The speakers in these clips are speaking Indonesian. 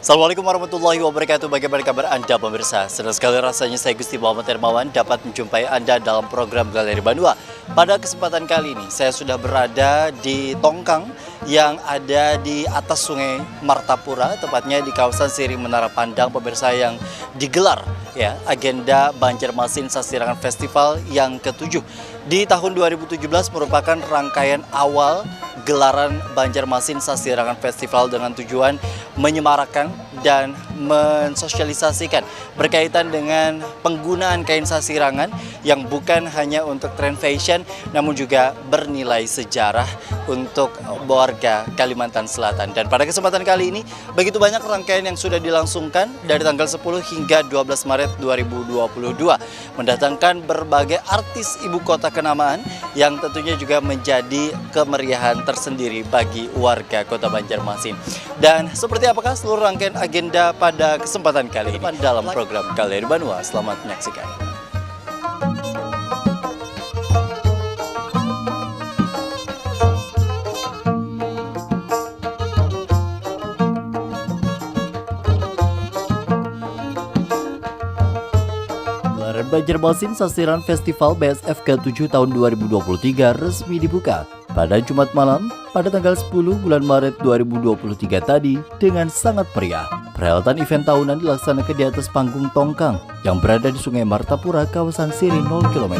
Assalamualaikum warahmatullahi wabarakatuh. Bagaimana kabar Anda pemirsa? Senang sekali rasanya saya Gusti Muhammad Hermawan dapat menjumpai Anda dalam program Galeri Bandua. Pada kesempatan kali ini saya sudah berada di Tongkang yang ada di atas Sungai Martapura, tepatnya di kawasan Siring Menara Pandang pemirsa, yang digelar ya agenda Banjarmasin Sasirangan Festival yang ke-7 di tahun 2017, merupakan rangkaian awal gelaran Banjarmasin Sasirangan Festival dengan tujuan menyemarakkan dan mensosialisasikan berkaitan dengan penggunaan kain sasirangan yang bukan hanya untuk tren fashion namun juga bernilai sejarah untuk warga Kalimantan Selatan. Dan pada kesempatan kali ini begitu banyak rangkaian yang sudah dilangsungkan dari tanggal 10 hingga 12 Maret 2022, mendatangkan berbagai artis ibu kota kenamaan yang tentunya juga menjadi kemeriahan tersendiri bagi warga Kota Banjarmasin. Dan seperti apakah seluruh rangkaian agenda pada kesempatan kali ini dalam program Galeri Bandua? Selamat menyaksikan. Gelaran Banjarmasin Sasirangan Festival BSF ke-7 tahun 2023 resmi dibuka pada Jumat malam pada tanggal 10 bulan Maret 2023 tadi dengan sangat meriah. Perhelatan event tahunan dilaksanakan di atas panggung Tongkang yang berada di Sungai Martapura, kawasan Siring 0 km.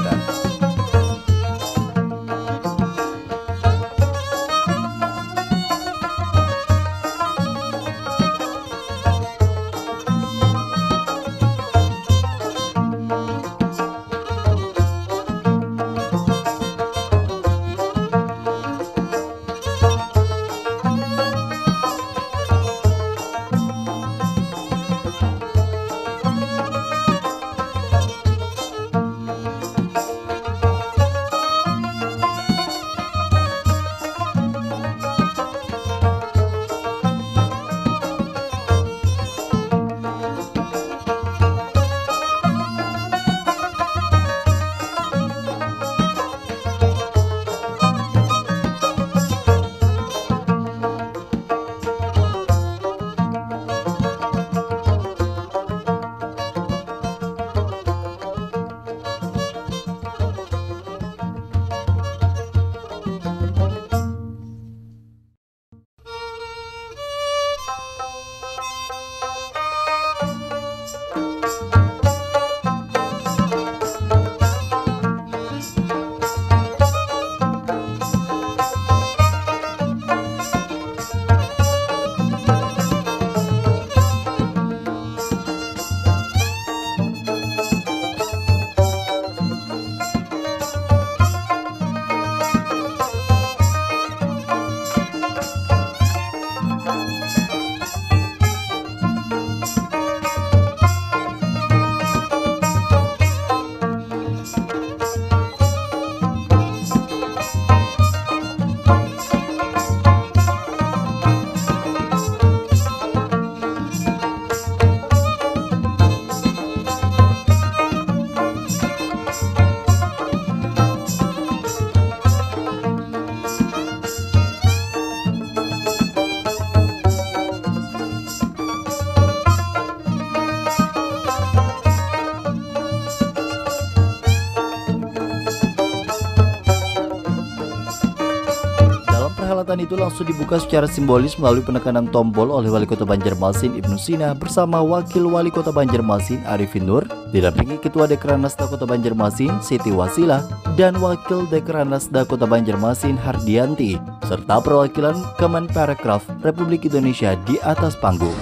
Perhelatan itu langsung dibuka secara simbolis melalui penekanan tombol oleh Wali Kota Banjarmasin Ibnu Sina bersama Wakil Wali Kota Banjarmasin Arifin Nur, didampingi Ketua Dekranasda Kota Banjarmasin Siti Wasilah dan Wakil Dekranasda Kota Banjarmasin Hardianti, serta perwakilan Kemenparekraf Republik Indonesia di atas panggung.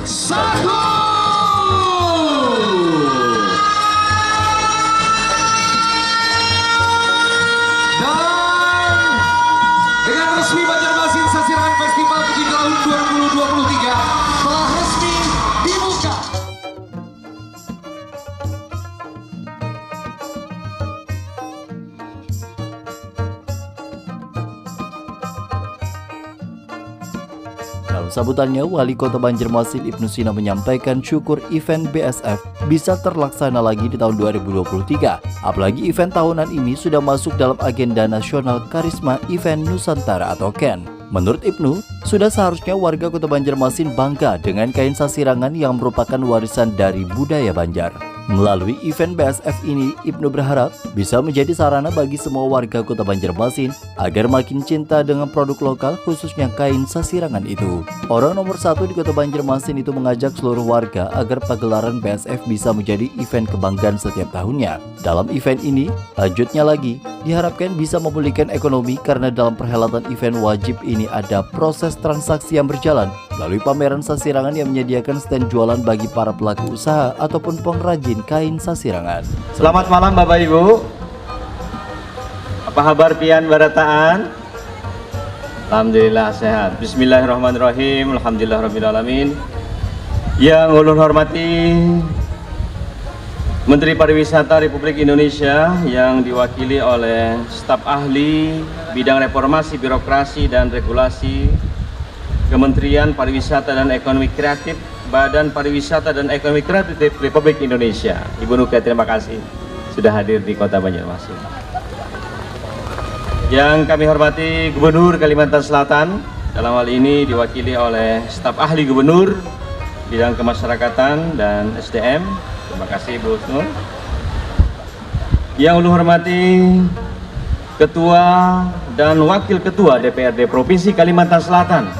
Resmi Banjarmasin Sasirangan Festival ke tahun 2023 telah resmi dibuka. Dalam sambutannya, Wali Kota Banjarmasin Ibnu Sina menyampaikan syukur event BSF bisa terlaksana lagi di tahun 2023. Apalagi event tahunan ini sudah masuk dalam agenda nasional Karisma Event Nusantara atau KEN. Menurut Ibnu, sudah seharusnya warga Kota Banjarmasin bangga dengan kain sasirangan yang merupakan warisan dari budaya Banjar. Melalui event BSF ini, Ibnu berharap bisa menjadi sarana bagi semua warga Kota Banjarmasin agar makin cinta dengan produk lokal, khususnya kain sasirangan itu. Orang nomor satu di Kota Banjarmasin itu mengajak seluruh warga agar pagelaran BSF bisa menjadi event kebanggaan setiap tahunnya. Dalam event ini, lanjutnya lagi, diharapkan bisa memulihkan ekonomi karena dalam perhelatan event wajib ini ada proses transaksi yang berjalan melalui pameran sasirangan yang menyediakan stand jualan bagi para pelaku usaha ataupun pengrajin kain sasirangan. Selamat malam Bapak Ibu. Apa kabar pian barataan? Alhamdulillah sehat. Bismillahirrahmanirrahim. Alhamdulillahirrahmanirrahim. Yang ulun hormati Menteri Pariwisata Republik Indonesia yang diwakili oleh staf ahli bidang reformasi birokrasi dan regulasi Kementerian Pariwisata dan Ekonomi Kreatif, Badan Pariwisata dan Ekonomi Kreatif Republik Indonesia. Ibu Nuka, terima kasih sudah hadir di Kota Banjarmasin. Yang kami hormati Gubernur Kalimantan Selatan, dalam hal ini diwakili oleh staf ahli Gubernur bidang kemasyarakatan dan SDM. Terima kasih Bu Husnul. Yang ulun hormati Ketua dan Wakil Ketua DPRD Provinsi Kalimantan Selatan,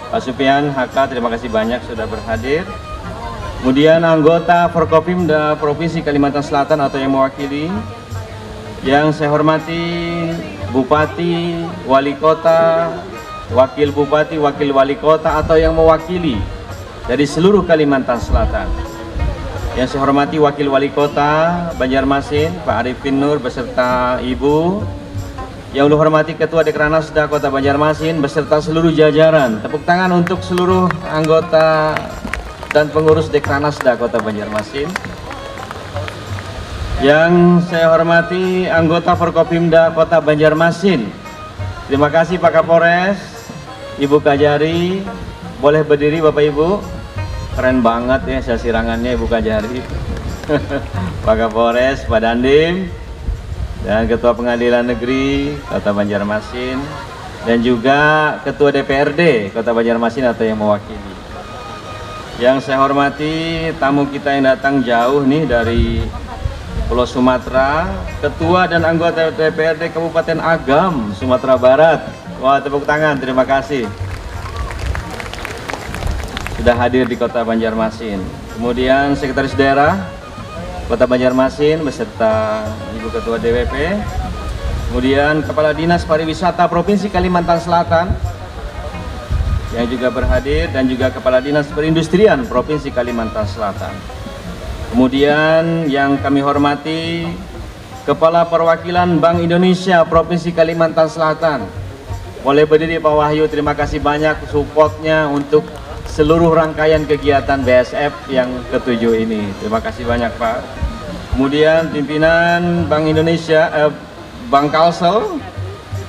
Pak Supian HK, terima kasih banyak sudah berhadir. Kemudian anggota Forkopimda Provinsi Kalimantan Selatan atau yang mewakili. Yang saya hormati Bupati, Wali Kota, Wakil Bupati, Wakil Wali Kota atau yang mewakili dari seluruh Kalimantan Selatan. Yang saya hormati Wakil Wali Kota Banjarmasin, Pak Arifin Nur beserta Ibu. Yang ulun hormati Ketua Dekranasda Kota Banjarmasin beserta seluruh jajaran. Tepuk tangan untuk seluruh anggota dan pengurus Dekranasda Kota Banjarmasin. Yang saya hormati anggota Forkopimda Kota Banjarmasin. Terima kasih Pak Kapolres, Ibu Kajari. Boleh berdiri Bapak Ibu. Keren banget ya sasirangannya Ibu Kajari. Pak Kapolres, Pak Dandim, dan Ketua Pengadilan Negeri Kota Banjarmasin, dan juga Ketua DPRD Kota Banjarmasin atau yang mewakili. Yang saya hormati tamu kita yang datang jauh nih dari Pulau Sumatera, Ketua dan anggota DPRD Kabupaten Agam, Sumatera Barat. Wah, tepuk tangan, terima kasih sudah hadir di Kota Banjarmasin. Kemudian Sekretaris Daerah Kota Banjarmasin beserta Ibu Ketua DWP, kemudian Kepala Dinas Pariwisata Provinsi Kalimantan Selatan yang juga berhadir, dan juga Kepala Dinas Perindustrian Provinsi Kalimantan Selatan. Kemudian yang kami hormati Kepala Perwakilan Bank Indonesia Provinsi Kalimantan Selatan. Boleh berdiri Pak Wahyu, terima kasih banyak supportnya untuk seluruh rangkaian kegiatan BSF yang ke-7 ini. Terima kasih banyak Pak. Kemudian pimpinan Bank Indonesia, Bank Kalsel,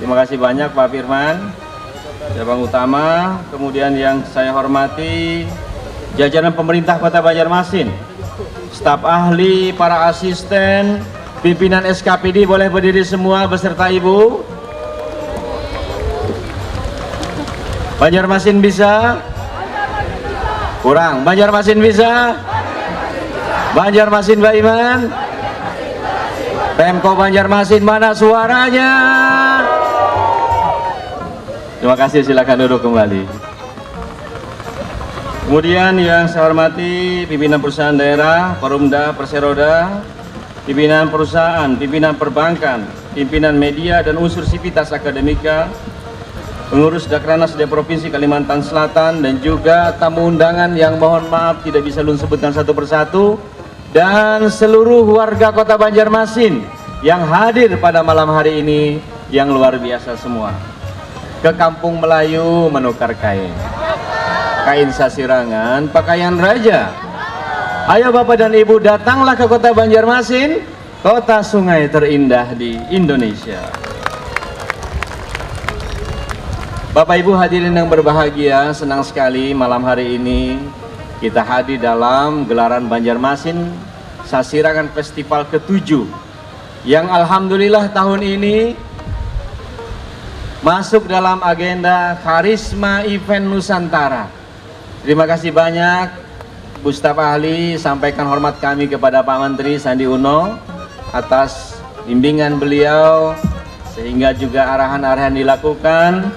terima kasih banyak Pak Firman, cabang utama. Kemudian yang saya hormati jajaran pemerintah Kota Banjarmasin, staf ahli, para asisten, pimpinan SKPD, boleh berdiri semua beserta Ibu. Banjarmasin bisa? Kurang. Banjarmasin bisa? Banjarmasin Mbak Iman? Pemko Banjarmasin mana suaranya? Terima kasih, silakan duduk kembali. Kemudian yang saya hormati pimpinan perusahaan daerah, Perumda, Perseroda, pimpinan perusahaan, pimpinan perbankan, pimpinan media dan unsur sivitas akademika, pengurus Dekranasda Provinsi Kalimantan Selatan, dan juga tamu undangan yang mohon maaf tidak bisa lun sebutkan satu persatu, dan seluruh warga Kota Banjarmasin yang hadir pada malam hari ini yang luar biasa semua. Ke Kampung Melayu menukar kain, kain sasirangan, pakaian raja. Ayo Bapak dan Ibu, datanglah ke Kota Banjarmasin, kota sungai terindah di Indonesia. Bapak Ibu hadirin yang berbahagia, senang sekali malam hari ini kita hadir dalam gelaran Banjarmasin Sasirangan Festival ke-7 yang alhamdulillah tahun ini masuk dalam agenda Karisma Event Nusantara. Terima kasih banyak Bu Staf Ahli, sampaikan hormat kami kepada Pak Menteri Sandi Uno atas bimbingan beliau, sehingga juga arahan-arahan dilakukan,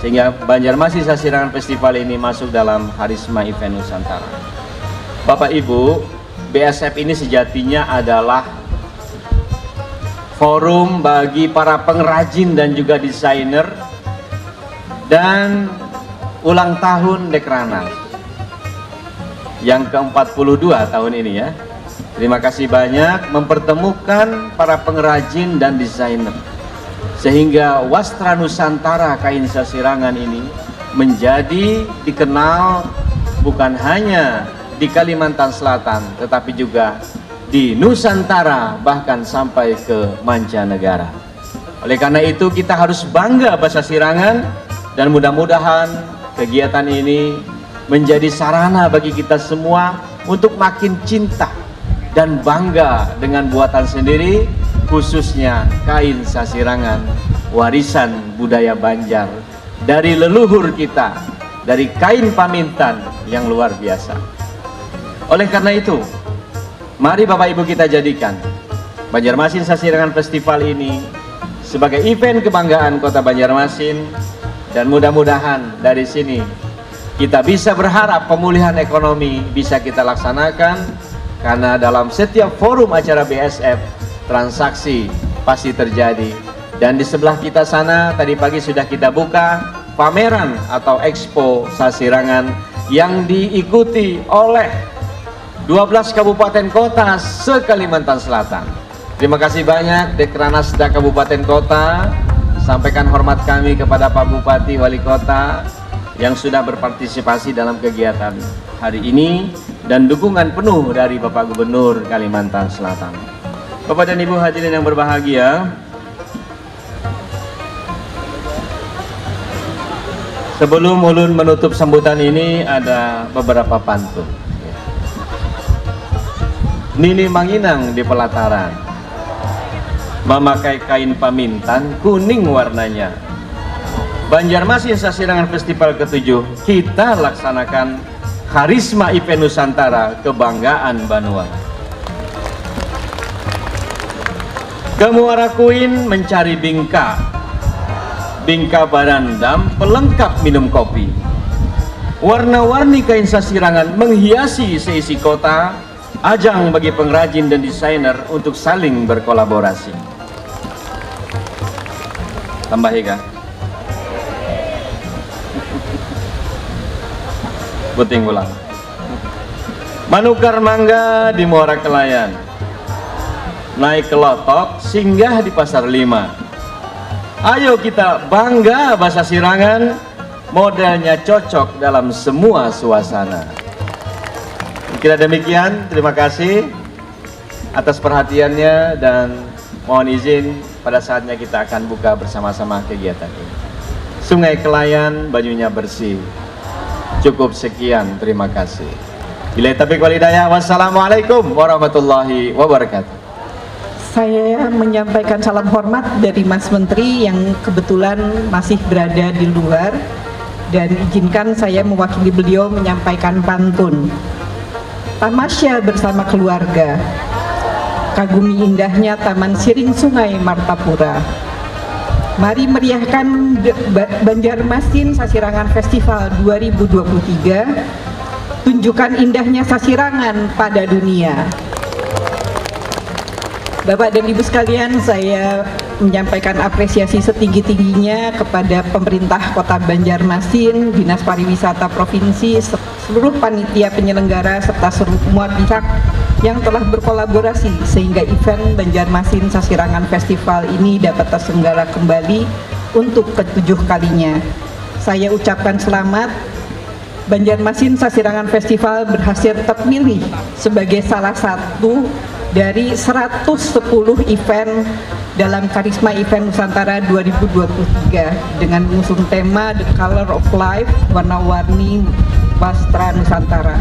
sehingga Banjarmasin Sasirangan Festival ini masuk dalam Karisma Event Nusantara. Bapak Ibu, BSF ini sejatinya adalah forum bagi para pengrajin dan juga desainer, dan ulang tahun Dekranaz yang ke-42 tahun ini ya. Terima kasih banyak mempertemukan para pengrajin dan desainer, sehingga Wastra Nusantara Kain Sasirangan ini menjadi dikenal bukan hanya di Kalimantan Selatan, tetapi juga di Nusantara, bahkan sampai ke mancanegara. Oleh karena itu kita harus bangga Basasirangan, dan mudah-mudahan kegiatan ini menjadi sarana bagi kita semua untuk makin cinta dan bangga dengan buatan sendiri, khususnya kain Sasirangan, warisan budaya Banjar dari leluhur kita, dari kain Pamintan yang luar biasa. Oleh karena itu, mari Bapak Ibu kita jadikan Banjarmasin Sasirangan Festival ini sebagai event kebanggaan Kota Banjarmasin, dan mudah-mudahan dari sini kita bisa berharap pemulihan ekonomi bisa kita laksanakan, karena dalam setiap forum acara BSF transaksi pasti terjadi. Dan di sebelah kita sana tadi pagi sudah kita buka pameran atau Expo Sasirangan yang diikuti oleh 12 kabupaten kota se-Kalimantan Selatan. Terima kasih banyak Dekranasda Kabupaten Kota. Sampaikan hormat kami kepada Pak Bupati, Wali Kota yang sudah berpartisipasi dalam kegiatan hari ini, dan dukungan penuh dari Bapak Gubernur Kalimantan Selatan. Bapak dan Ibu hadirin yang berbahagia, sebelum ulun menutup sambutan ini ada beberapa pantun. Nini Manginang di pelataran, memakai kain Pamintan kuning warnanya. Banjarmasin Sasirangan Festival ke-7 kita laksanakan Karisma Event Nusantara Kebanggaan Banua. Ke Muara Kuin mencari bingka, bingka barandam pelengkap minum kopi. Warna-warni kain Sasirangan menghiasi seisi kota, ajang bagi pengrajin dan desainer untuk saling berkolaborasi. Tambah ya, puting ulang. Manukar mangga di Muara Kelayan, naik ke Lotok, singgah di Pasar 5. Ayo kita bangga Basasirangan, modelnya cocok dalam semua suasana. Kira demikian, terima kasih atas perhatiannya, dan mohon izin pada saatnya kita akan buka bersama-sama kegiatan ini. Sungai Kelayan bajunya bersih. Cukup sekian, terima kasih. Bila taufiq wal hidayah, wassalamualaikum warahmatullahi wabarakatuh. Saya menyampaikan salam hormat dari Mas Menteri yang kebetulan masih berada di luar, dan izinkan saya mewakili beliau menyampaikan pantun. Tamasya bersama keluarga, kagumi indahnya Taman Siring Sungai Martapura. Mari meriahkan Banjarmasin Sasirangan Festival 2023, tunjukkan indahnya Sasirangan pada dunia. Bapak dan Ibu sekalian, saya menyampaikan apresiasi setinggi-tingginya kepada pemerintah Kota Banjarmasin, Dinas Pariwisata Provinsi, seluruh panitia penyelenggara, serta semua pihak yang telah berkolaborasi sehingga event Banjarmasin Sasirangan Festival ini dapat terselenggara kembali untuk ke-7 kalinya. Saya ucapkan selamat. Banjarmasin Sasirangan Festival berhasil terpilih sebagai salah satu dari 110 event dalam Karisma Event Nusantara 2023 dengan mengusung tema The Color of Life, warna-warni Wastra Nusantara.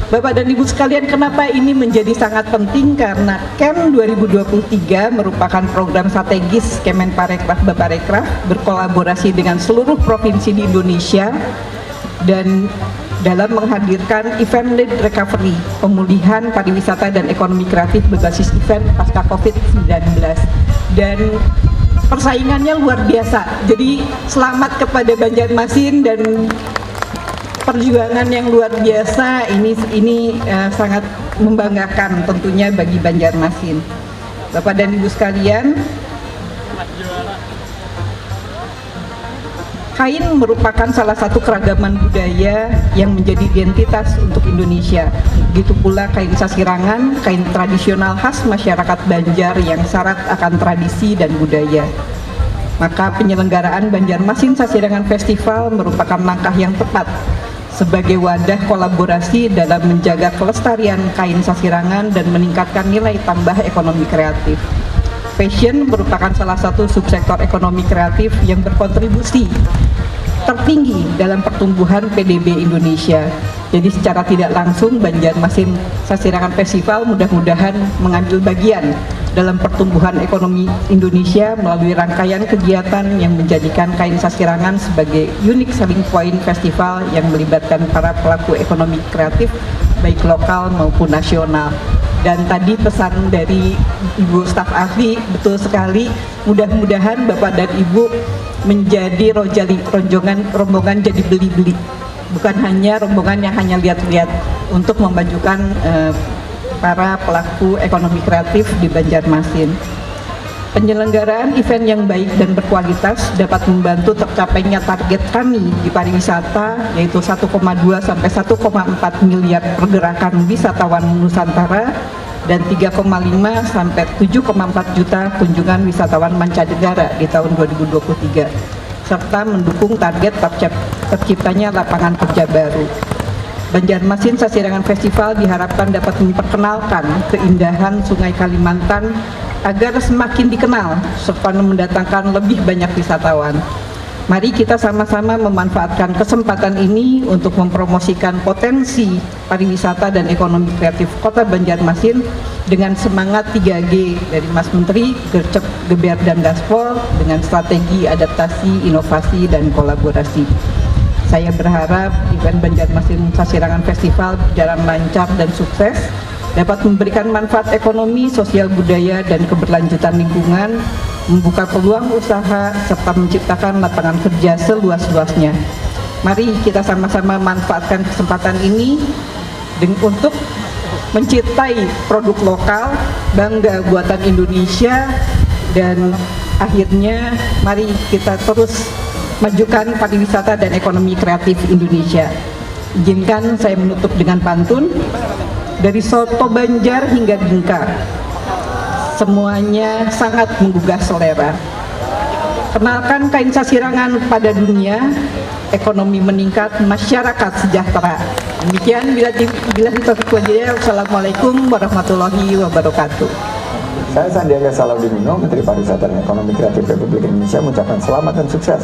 Bapak dan Ibu sekalian, kenapa ini menjadi sangat penting? Karena KEM 2023 merupakan program strategis Kemenparekraf Baparekraf berkolaborasi dengan seluruh provinsi di Indonesia dan dalam menghadirkan event-led recovery, pemulihan pariwisata dan ekonomi kreatif berbasis event pasca COVID-19. Dan persaingannya luar biasa. Jadi selamat kepada Banjarmasin dan perjuangan yang luar biasa ini sangat membanggakan tentunya bagi Banjarmasin. Bapak dan Ibu sekalian, kain merupakan salah satu keragaman budaya yang menjadi identitas untuk Indonesia. Begitu pula kain sasirangan, kain tradisional khas masyarakat Banjar yang syarat akan tradisi dan budaya. Maka penyelenggaraan Banjarmasin Sasirangan Festival merupakan langkah yang tepat sebagai wadah kolaborasi dalam menjaga kelestarian kain sasirangan dan meningkatkan nilai tambah ekonomi kreatif. Fashion merupakan salah satu subsektor ekonomi kreatif yang berkontribusi tertinggi dalam pertumbuhan PDB Indonesia. Jadi secara tidak langsung Banjarmasin Sasirangan Festival mudah-mudahan mengambil bagian dalam pertumbuhan ekonomi Indonesia melalui rangkaian kegiatan yang menjadikan kain sasirangan sebagai unique selling point festival yang melibatkan para pelaku ekonomi kreatif baik lokal maupun nasional. Dan tadi pesan dari Ibu staf ahli betul sekali, mudah-mudahan Bapak dan Ibu menjadi rombongan jadi beli-beli, bukan hanya rombongan yang hanya lihat-lihat, untuk memajukan para pelaku ekonomi kreatif di Banjarmasin. Penyelenggaraan event yang baik dan berkualitas dapat membantu tercapainya target kami di pariwisata, yaitu 1,2 sampai 1,4 miliar pergerakan wisatawan Nusantara dan 3,5 sampai 7,4 juta kunjungan wisatawan mancanegara di tahun 2023, serta mendukung target terciptanya lapangan kerja baru. Banjarmasin Sasirangan Festival diharapkan dapat memperkenalkan keindahan Sungai Kalimantan agar semakin dikenal serta mendatangkan lebih banyak wisatawan. Mari kita sama-sama memanfaatkan kesempatan ini untuk mempromosikan potensi pariwisata dan ekonomi kreatif Kota Banjarmasin dengan semangat 3G dari Mas Menteri, Gercep, Geber, dan Gaspol dengan strategi adaptasi, inovasi, dan kolaborasi. Saya berharap event Banjarmasin Sasirangan Festival berjalan lancar dan sukses, dapat memberikan manfaat ekonomi, sosial budaya, dan keberlanjutan lingkungan, membuka peluang usaha, serta menciptakan lapangan kerja seluas-luasnya. Mari kita sama-sama manfaatkan kesempatan ini untuk mencintai produk lokal, bangga buatan Indonesia, dan akhirnya mari kita terus majukan pariwisata dan ekonomi kreatif Indonesia. Izinkan saya menutup dengan pantun. Dari soto Banjar hingga Gengkar, semuanya sangat menggugah selera. Kenalkan kain sasirangan pada dunia, ekonomi meningkat, masyarakat sejahtera. Demikian bila Wassalamualaikum warahmatullahi wabarakatuh. Saya Sandiaga Salahuddin Uno, Menteri Pariwisata dan Ekonomi Kreatif Republik Indonesia, mengucapkan selamat dan sukses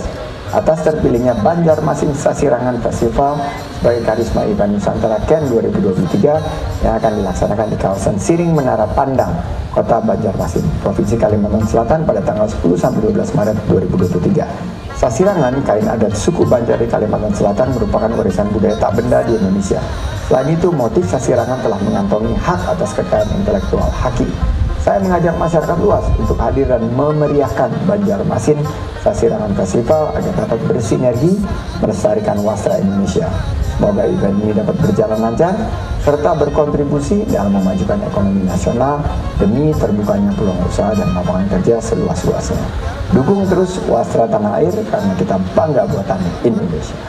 atas terpilihnya Banjarmasin Sasirangan Festival sebagai Karisma Event Nusantara KEN 2023 yang akan dilaksanakan di kawasan Siring Menara Pandang, Kota Banjarmasin, Provinsi Kalimantan Selatan pada tanggal 10 sampai 12 Maret 2023. Sasirangan, kain adat suku Banjar di Kalimantan Selatan, merupakan warisan budaya tak benda di Indonesia. Selain itu, motif sasirangan telah mengantongi hak atas kekayaan intelektual haki. Saya mengajak masyarakat luas untuk hadir dan memeriahkan Banjarmasin Sasirangan Festival agar dapat bersinergi melestarikan wastra Indonesia. Semoga event ini dapat berjalan lancar serta berkontribusi dalam memajukan ekonomi nasional demi terbukanya peluang usaha dan lapangan kerja seluas-luasnya. Dukung terus wastra tanah air karena kita bangga buatan Indonesia.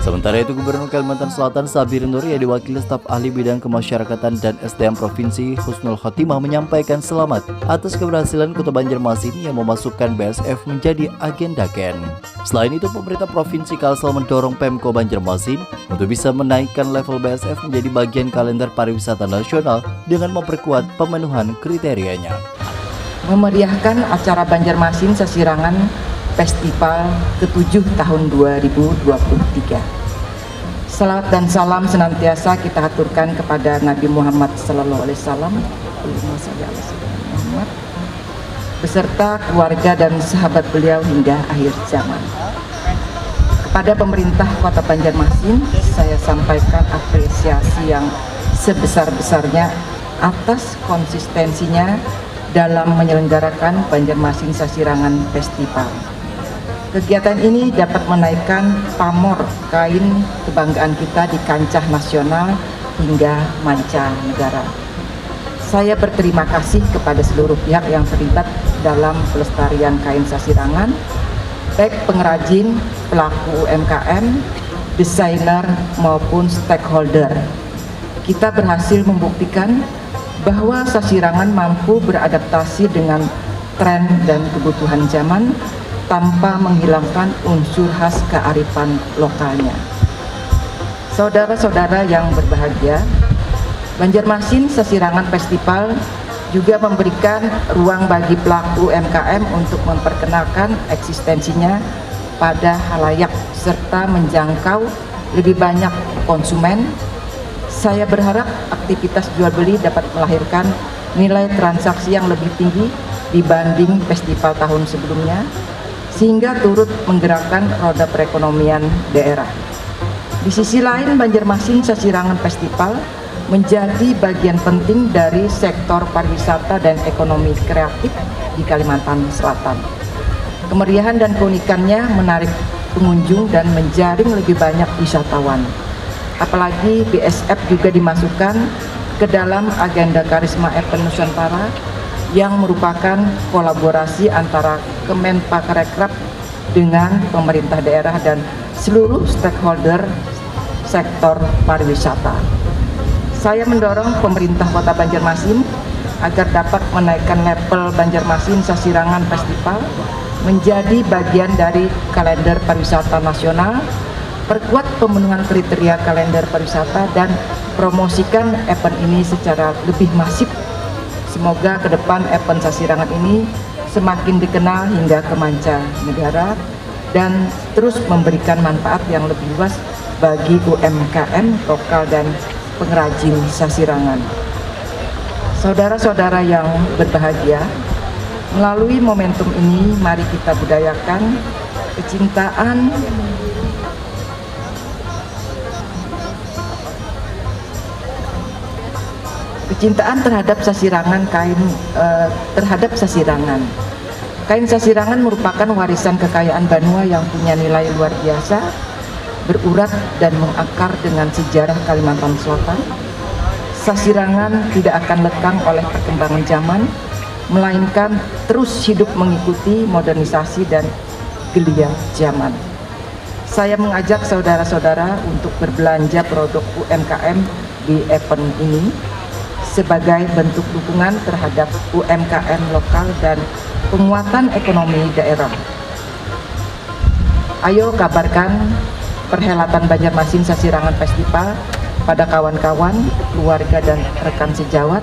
Sementara itu, Gubernur Kalimantan Selatan Sabir Nur yang diwakili staf ahli bidang kemasyarakatan dan SDM Provinsi Husnul Khotimah menyampaikan selamat atas keberhasilan Kota Banjarmasin yang memasukkan BSF menjadi agenda KEN. Selain itu, pemerintah Provinsi Kalsel mendorong Pemko Banjarmasin untuk bisa menaikkan level BSF menjadi bagian kalender pariwisata nasional dengan memperkuat pemenuhan kriterianya. Memeriahkan acara Banjarmasin Sasirangan Festival ke-7 tahun 2023. Salawat dan salam senantiasa kita aturkan kepada Nabi Muhammad SAW, Muhammad, beserta keluarga dan sahabat beliau hingga akhir zaman. Kepada pemerintah Kota Banjarmasin, saya sampaikan apresiasi yang sebesar-besarnya atas konsistensinya dalam menyelenggarakan Banjarmasin Sasirangan Festival. Kegiatan ini dapat menaikkan pamor kain kebanggaan kita di kancah nasional hingga mancanegara. Saya berterima kasih kepada seluruh pihak yang terlibat dalam pelestarian kain Sasirangan, baik pengrajin, pelaku UMKM, desainer maupun stakeholder. Kita berhasil membuktikan bahwa Sasirangan mampu beradaptasi dengan tren dan kebutuhan zaman tanpa menghilangkan unsur khas kearifan lokalnya. Saudara-saudara yang berbahagia, Banjarmasin Sasirangan Festival juga memberikan ruang bagi pelaku UMKM untuk memperkenalkan eksistensinya pada halayak serta menjangkau lebih banyak konsumen. Saya berharap aktivitas jual beli dapat melahirkan nilai transaksi yang lebih tinggi dibanding festival tahun sebelumnya, sehingga turut menggerakkan roda perekonomian daerah. Di sisi lain, Banjarmasin Sasirangan Festival menjadi bagian penting dari sektor pariwisata dan ekonomi kreatif di Kalimantan Selatan. Kemeriahan dan keunikannya menarik pengunjung dan menjaring lebih banyak wisatawan. Apalagi BSF juga dimasukkan ke dalam agenda Karisma Event Nusantara yang merupakan kolaborasi antara Kemenparekraf dengan pemerintah daerah dan seluruh stakeholder sektor pariwisata. Saya mendorong pemerintah Kota Banjarmasin agar dapat menaikkan level Banjarmasin Sasirangan Festival menjadi bagian dari kalender pariwisata nasional, perkuat pemenuhan kriteria kalender pariwisata, dan promosikan event ini secara lebih masif. Semoga ke depan event Sasirangan ini semakin dikenal hingga ke mancanegara dan terus memberikan manfaat yang lebih luas bagi UMKM lokal dan pengrajin Sasirangan. Saudara-saudara yang berbahagia, melalui momentum ini mari kita budayakan kecintaan terhadap Sasirangan, terhadap Sasirangan. Kain Sasirangan merupakan warisan kekayaan Banua yang punya nilai luar biasa, berurat dan mengakar dengan sejarah Kalimantan Selatan. Sasirangan tidak akan lekang oleh perkembangan zaman, melainkan terus hidup mengikuti modernisasi dan geliat zaman. Saya mengajak saudara-saudara untuk berbelanja produk UMKM di event ini sebagai bentuk dukungan terhadap UMKM lokal dan penguatan ekonomi daerah. Ayo kabarkan perhelatan Banjarmasin Sasirangan Festival pada kawan-kawan, keluarga dan rekan sejawat.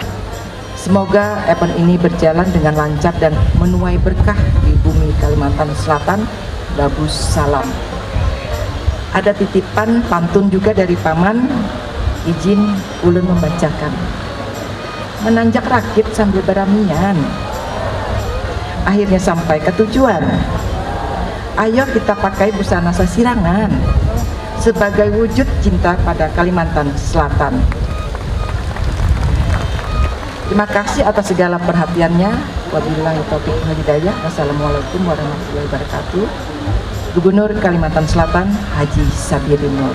Semoga event ini berjalan dengan lancar dan menuai berkah di bumi Kalimantan Selatan. Babus salam. Ada titipan pantun juga dari Paman, izin ulun membacakan. Menanjak rakit sambil beramian, akhirnya sampai ke tujuan. Ayo kita pakai busana Sasirangan sebagai wujud cinta pada Kalimantan Selatan. Terima kasih atas segala perhatiannya. Wabillahi taufiq wal hidayah. Wassalamualaikum warahmatullahi wabarakatuh. Gubernur Kalimantan Selatan Haji Sabirin Nur.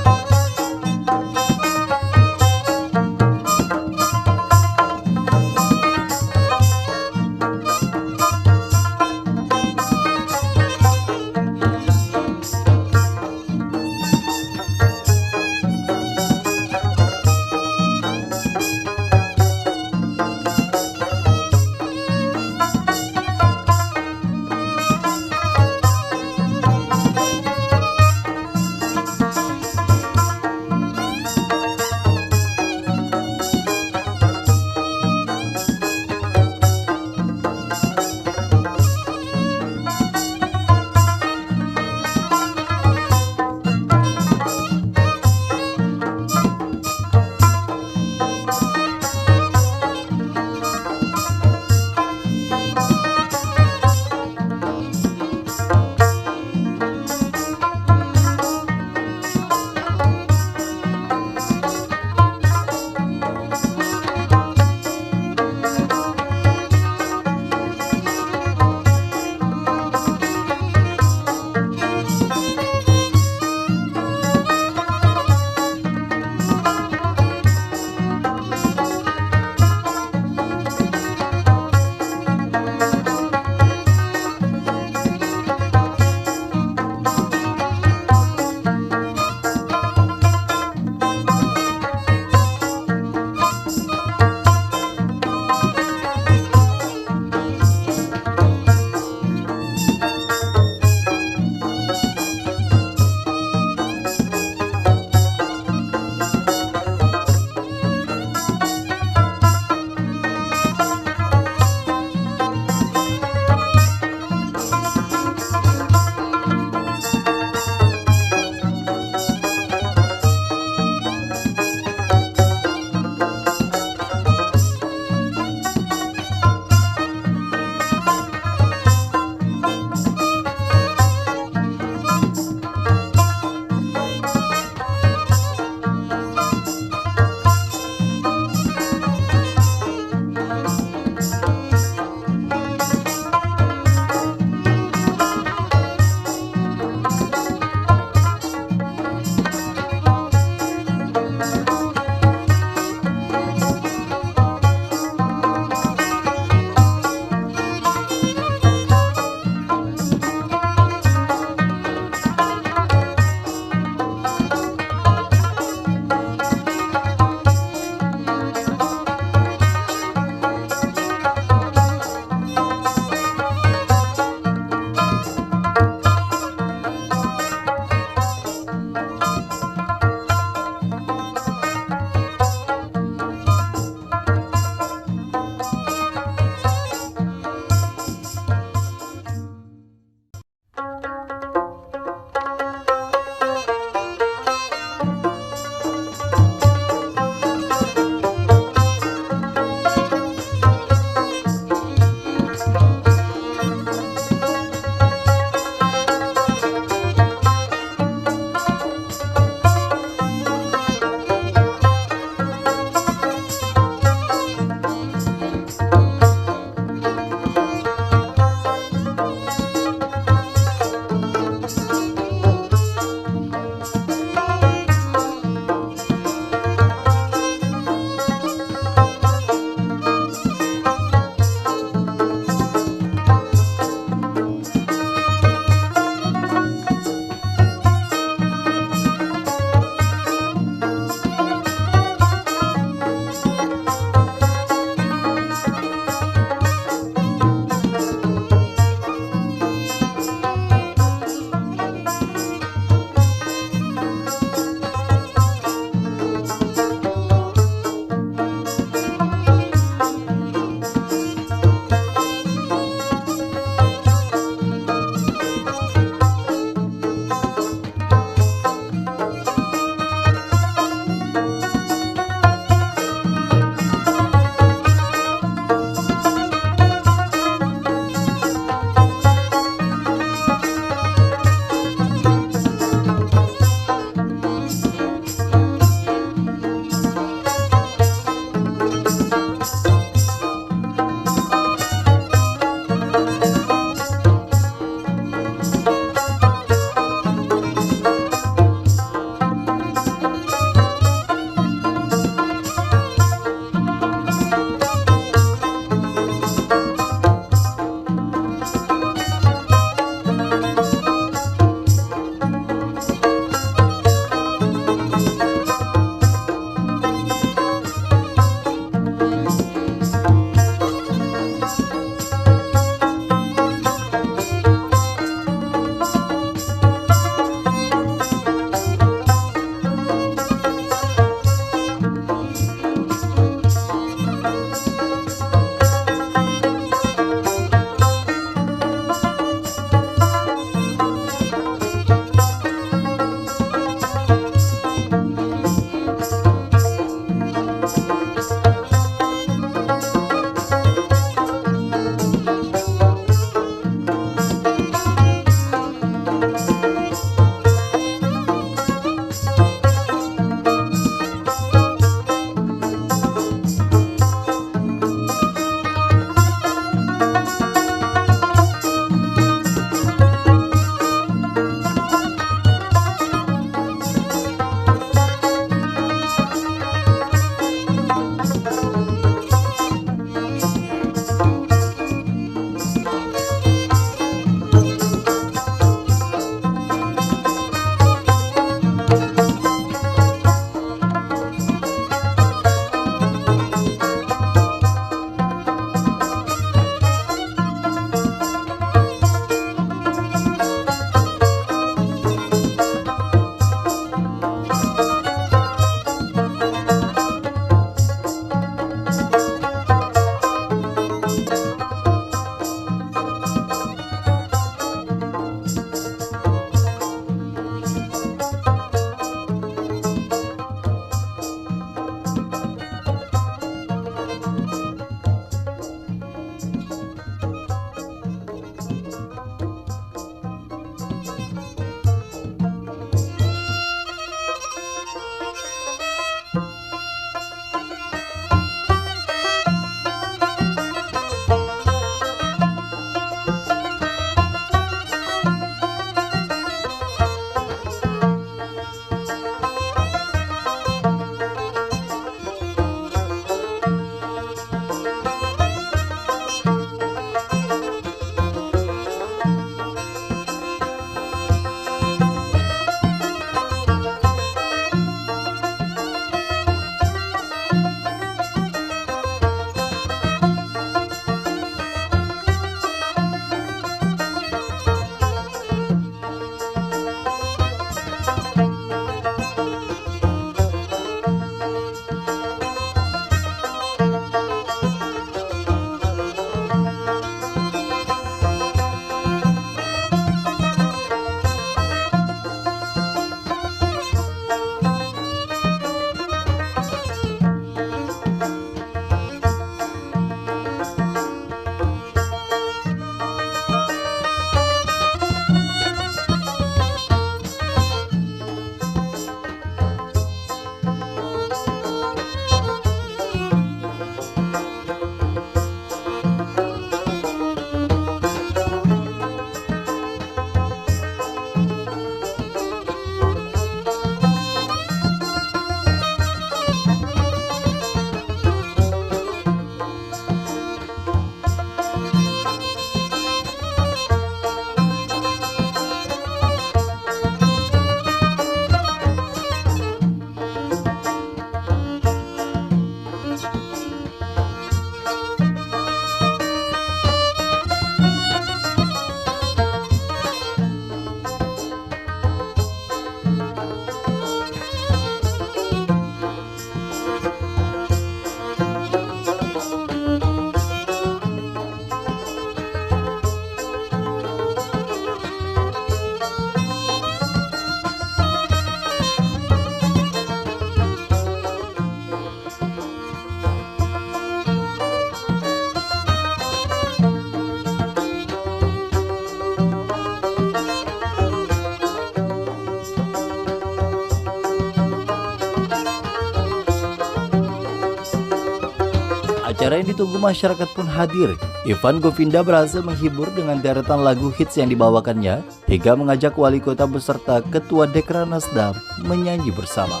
Acara yang ditunggu masyarakat pun hadir. Ivan Govinda berhasil menghibur dengan deretan lagu hits yang dibawakannya, hingga mengajak wali kota beserta ketua Dekranasda menyanyi bersama.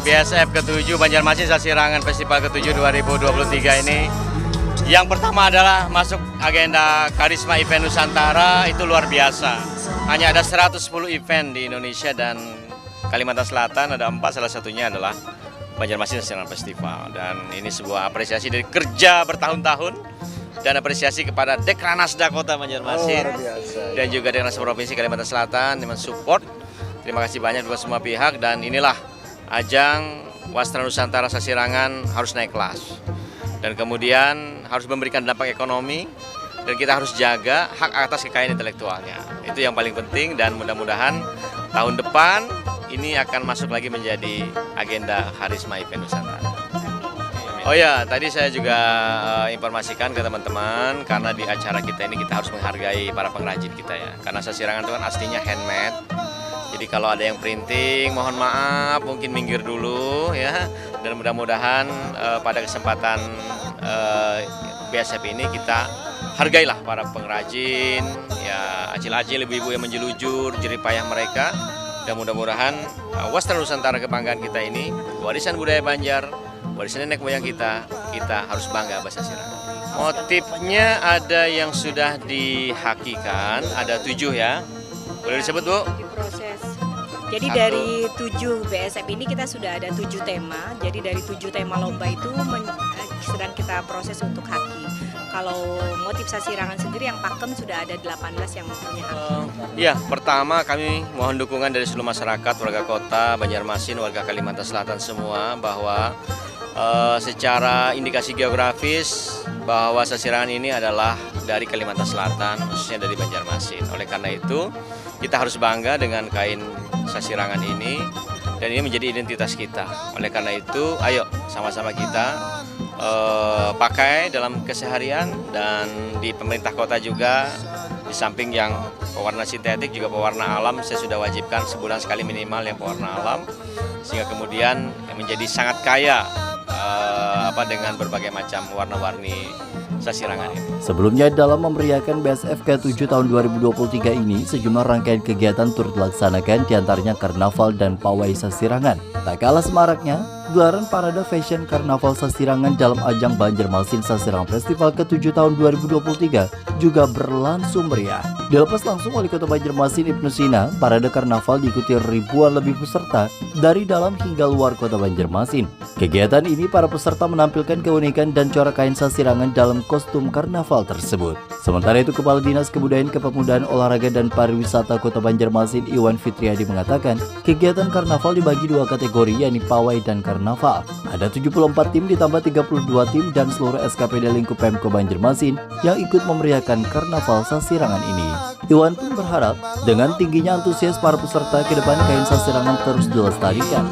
BSF ke-7 Banjarmasin Sasirangan Festival ke-7 2023 ini yang pertama adalah masuk agenda Karisma Event Nusantara, itu luar biasa. Hanya ada 110 event di Indonesia dan Kalimantan Selatan, ada 4, salah satunya adalah Banjarmasin Sasirangan Festival. Dan ini sebuah apresiasi dari kerja bertahun-tahun dan apresiasi kepada Dekranasda Kota Banjarmasin dan juga Dekranasda Provinsi Kalimantan Selatan yang mensupport. Terima kasih banyak buat semua pihak, dan inilah ajang Wastra Nusantara Sasirangan harus naik kelas. Dan kemudian harus memberikan dampak ekonomi, dan kita harus jaga hak atas kekayaan intelektualnya. Itu yang paling penting, dan mudah-mudahan tahun depan ini akan masuk lagi menjadi agenda Karisma Event Nusantara. Oh ya, tadi saya juga informasikan ke teman-teman, karena di acara kita ini kita harus menghargai para pengrajin kita ya. Karena Sasirangan itu kan aslinya handmade. Jadi kalau ada yang printing, mohon maaf, mungkin minggir dulu ya. Dan mudah-mudahan pada kesempatan BSF ini kita hargailah para pengrajin, ya acil-acil ibu-ibu yang menjelujur, jerih payah mereka. Dan mudah-mudahan Western Nusantara kebanggaan kita ini, warisan budaya Banjar, warisan nenek moyang kita harus bangga bahasa Sasirangan. Motifnya ada yang sudah dihakikan, ada 7 ya. Boleh disebut, Bu? Diproses. Jadi dari 7 BSF ini kita sudah ada 7 tema. Jadi dari 7 tema lomba itu sedang kita proses untuk haki. Kalau motif Sasirangan sendiri yang pakem sudah ada 18 yang punya haki. Ya, pertama kami mohon dukungan dari seluruh masyarakat, warga kota Banjarmasin, warga Kalimantan Selatan semua, bahwa secara indikasi geografis bahwa Sasirangan ini adalah dari Kalimantan Selatan, khususnya dari Banjarmasin. Oleh karena itu, kita harus bangga dengan kain Sasirangan ini, dan ini menjadi identitas kita. Oleh karena itu, ayo sama-sama kita pakai dalam keseharian, dan di pemerintah kota juga, di samping yang pewarna sintetik juga pewarna alam, saya sudah wajibkan sebulan sekali minimal yang pewarna alam, sehingga kemudian menjadi sangat kaya dengan berbagai macam warna-warni Sasirangan ini. Sebelumnya dalam memeriahkan BSF ke-7 tahun 2023 ini, sejumlah rangkaian kegiatan turut dilaksanakan, diantaranya karnaval dan pawai Sasirangan. Tak kalah semaraknya, gelaran parade fashion karnaval Sasirangan dalam ajang Banjarmasin Sasirangan Festival ke-7 tahun 2023 juga berlangsung meriah. Dilepas langsung Wali Kota Banjarmasin Ibnu Sina, parade karnaval diikuti ribuan lebih peserta dari dalam hingga luar kota Banjarmasin. Kegiatan ini para peserta menampilkan keunikan dan corak kain Sasirangan dalam kostum karnaval tersebut. Sementara itu, Kepala Dinas Kebudayaan, Kepemudaan, Olahraga dan Pariwisata Kota Banjarmasin Iwan Fitriadi mengatakan, kegiatan karnaval dibagi 2 kategori, yakni pawai dan karnaval. Ada 74 tim ditambah 32 tim dan seluruh SKPD lingkup Pemko Banjarmasin yang ikut memeriahkan karnaval Sasirangan ini. Iwan pun berharap dengan tingginya antusias para peserta, ke depan kain Sasirangan terus dilestarikan.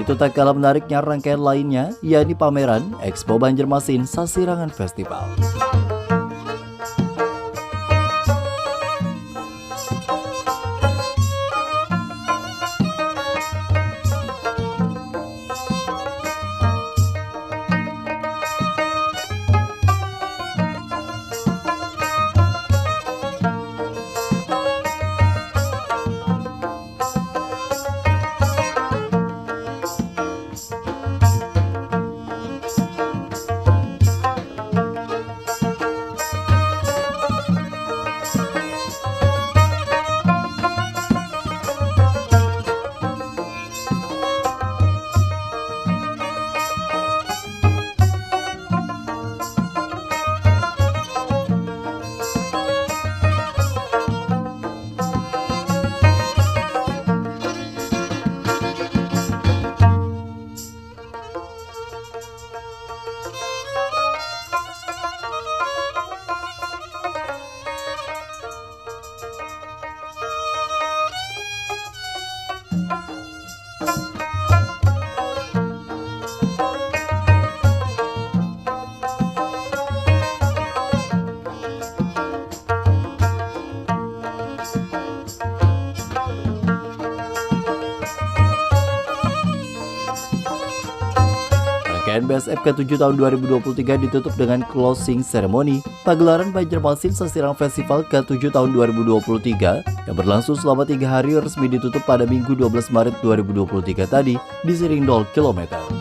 itu tak kalah menariknya rangkaian lainnya, yakni pameran Expo Banjarmasin Sasirangan Festival. Rangkaian BSF ke-7 tahun 2023 ditutup dengan closing ceremony pagelaran Banjarmasin Sasirangan Festival ke-7 tahun 2023 yang berlangsung selama 3 hari resmi ditutup pada Minggu 12 Maret 2023 tadi di Siringdol Kilometer.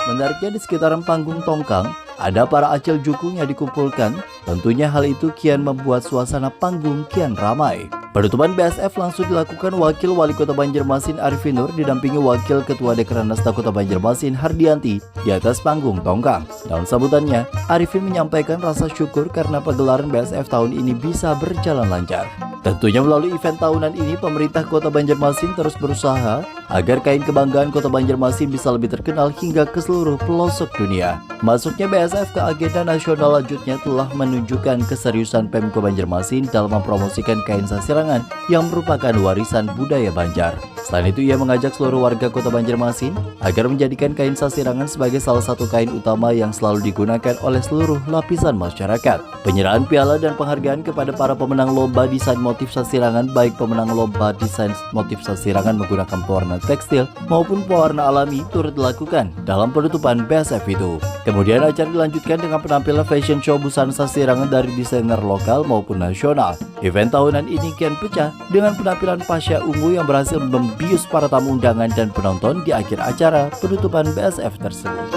Menariknya di sekitaran panggung Tongkang, ada para acil jukung yang dikumpulkan. Tentunya hal itu kian membuat suasana panggung kian ramai. Penutupan BSF langsung dilakukan Wakil Wali Kota Banjarmasin Arifin Nur didampingi Wakil Ketua Dekranasda Kota Banjarmasin Hardianti di atas panggung Tongkang. Dalam sambutannya, Arifin menyampaikan rasa syukur karena pagelaran BSF tahun ini bisa berjalan lancar. Tentunya melalui event tahunan ini, pemerintah Kota Banjarmasin terus berusaha agar kain kebanggaan Kota Banjarmasin bisa lebih terkenal hingga ke seluruh pelosok dunia. Masuknya BSF ke agenda nasional lanjutnya telah menunjukkan keseriusan Pemko Banjarmasin dalam mempromosikan kain sasirangan yang merupakan warisan budaya Banjar. Selain itu, ia mengajak seluruh warga Kota Banjarmasin agar menjadikan kain sasirangan sebagai salah satu kain utama yang selalu digunakan oleh seluruh lapisan masyarakat. Penyerahan piala dan penghargaan kepada para pemenang lomba desain motif sasirangan, baik pemenang lomba desain motif sasirangan menggunakan pewarna tekstil maupun pewarna alami, turut dilakukan dalam penutupan BSF itu. Kemudian acara dilanjutkan dengan penampilan fashion show busana sasirangan dari desainer lokal maupun nasional. Event tahunan ini kian pecah dengan penampilan Pasha Ungu yang berhasil membius para tamu undangan dan penonton di akhir acara penutupan BSF tersebut.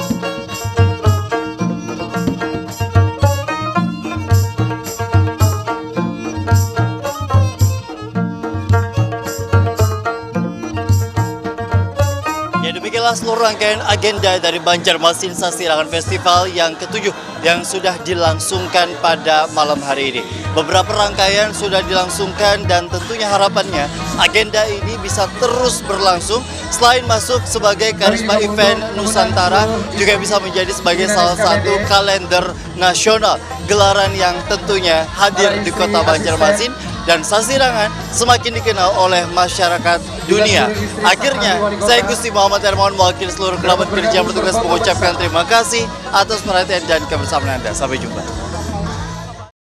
inilah seluruh rangkaian agenda dari Banjarmasin Sasirangan Festival yang ke-7 yang sudah dilangsungkan pada malam hari ini. Beberapa rangkaian sudah dilangsungkan dan tentunya harapannya agenda ini bisa terus berlangsung. Selain masuk sebagai Karisma Event Nusantara, juga bisa menjadi sebagai salah satu kalender nasional, gelaran yang tentunya hadir di kota Banjarmasin, dan Sasirangan semakin dikenal oleh masyarakat dunia. Akhirnya, saya Gusti Muhammad Hermawan mewakili seluruh kerabat kerja yang bertugas mengucapkan terima kasih atas perhatian dan kebersamaan Anda. Sampai jumpa.